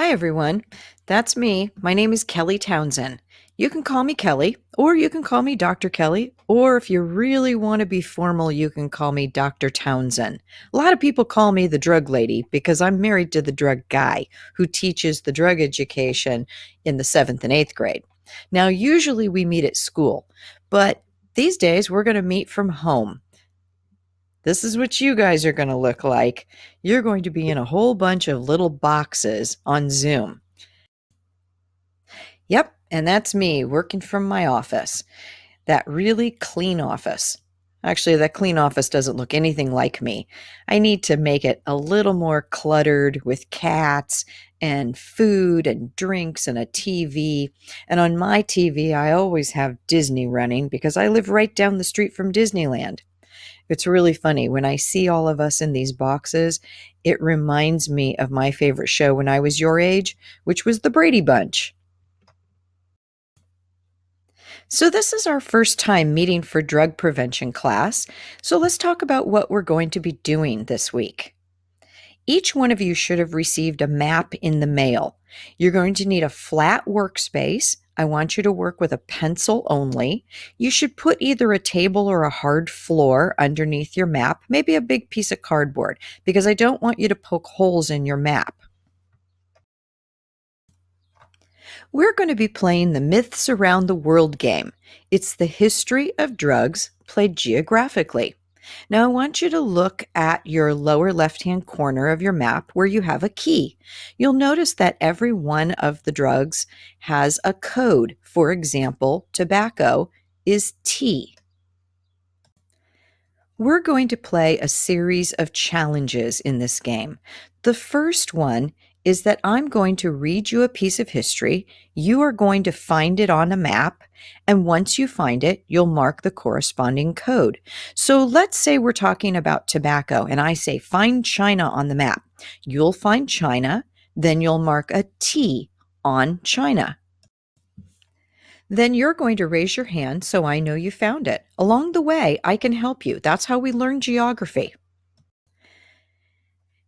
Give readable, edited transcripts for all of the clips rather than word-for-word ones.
Hi, everyone. That's me. My name is Kelly Townsend. You can call me Kelly, or you can call me Dr. Kelly, or if you really want to be formal, you can call me Dr. Townsend. A lot of people call me the drug lady because I'm married to the drug guy who teaches the drug education in the seventh and eighth grade. Now, usually we meet at school, but these days we're going to meet from home. This is what you guys are going to look like. You're going to be in a whole bunch of little boxes on Zoom. Yep, and that's me working from my office. That really clean office. Actually, that clean office doesn't look anything like me. I need to make it a little more cluttered with cats and food and drinks and a TV. And on my TV, I always have Disney running because I live right down the street from Disneyland. It's really funny. When I see all of us in these boxes, it reminds me of my favorite show when I was your age, which was The Brady Bunch. So, this is our first time meeting for drug prevention class. So, let's talk about what we're going to be doing this week. Each one of you should have received a map in the mail. You're going to need a flat workspace. I want you to work with a pencil only. You should put either a table or a hard floor underneath your map, maybe a big piece of cardboard, because I don't want you to poke holes in your map. We're going to be playing the Myths Around the World game. It's the history of drugs played geographically. Now, I want you to look at your lower left-hand corner of your map where you have a key. You'll notice that every one of the drugs has a code. For example, tobacco is T. We're going to play a series of challenges in this game. The first one is that I'm going to read you a piece of history. You are going to find it on a map. And once you find it, you'll mark the corresponding code. So let's say we're talking about tobacco, and I say, find China on the map. You'll find China, then you'll mark a T on China. Then you're going to raise your hand so I know you found it. Along the way, I can help you. That's how we learn geography.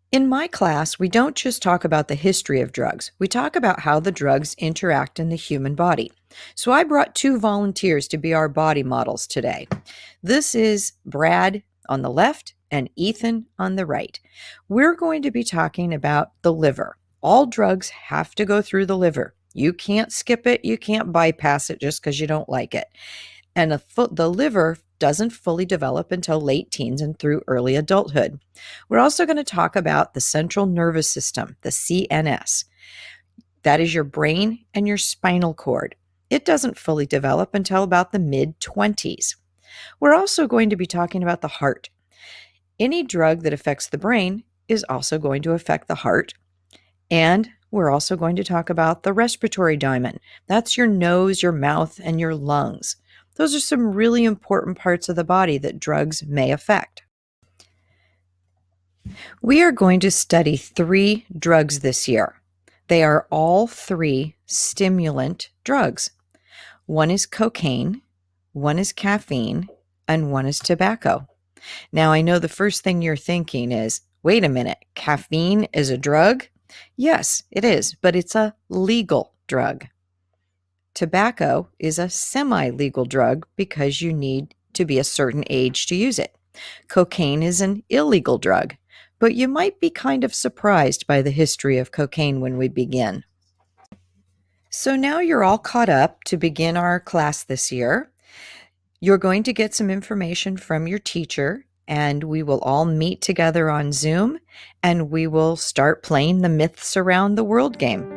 In my class, we don't just talk about the history of drugs. We talk about how the drugs interact in the human body. So I brought two volunteers to be our body models today. This is Brad on the left and Ethan on the right. We're going to be talking about the liver. All drugs have to go through the liver. You can't skip it. You can't bypass it just because you don't like it. And the liver doesn't fully develop until late teens and through early adulthood. We're also going to talk about the central nervous system, the CNS. That is your brain and your spinal cord. It doesn't fully develop until about the mid-20s. We're also going to be talking about the heart. Any drug that affects the brain is also going to affect the heart. And we're also going to talk about the respiratory diamond. That's your nose, your mouth, and your lungs. Those are some really important parts of the body that drugs may affect. We are going to study 3 drugs this year. They are all 3 stimulant drugs. One is cocaine, one is caffeine, and one is tobacco. Now, I know the first thing you're thinking is, wait a minute, caffeine is a drug? Yes, it is, but it's a legal drug. Tobacco is a semi-legal drug because you need to be a certain age to use it. Cocaine is an illegal drug, but you might be kind of surprised by the history of cocaine when we begin. So now you're all caught up to begin our class this year. You're going to get some information from your teacher, and we will all meet together on Zoom, and we will start playing the Myths Around the World game.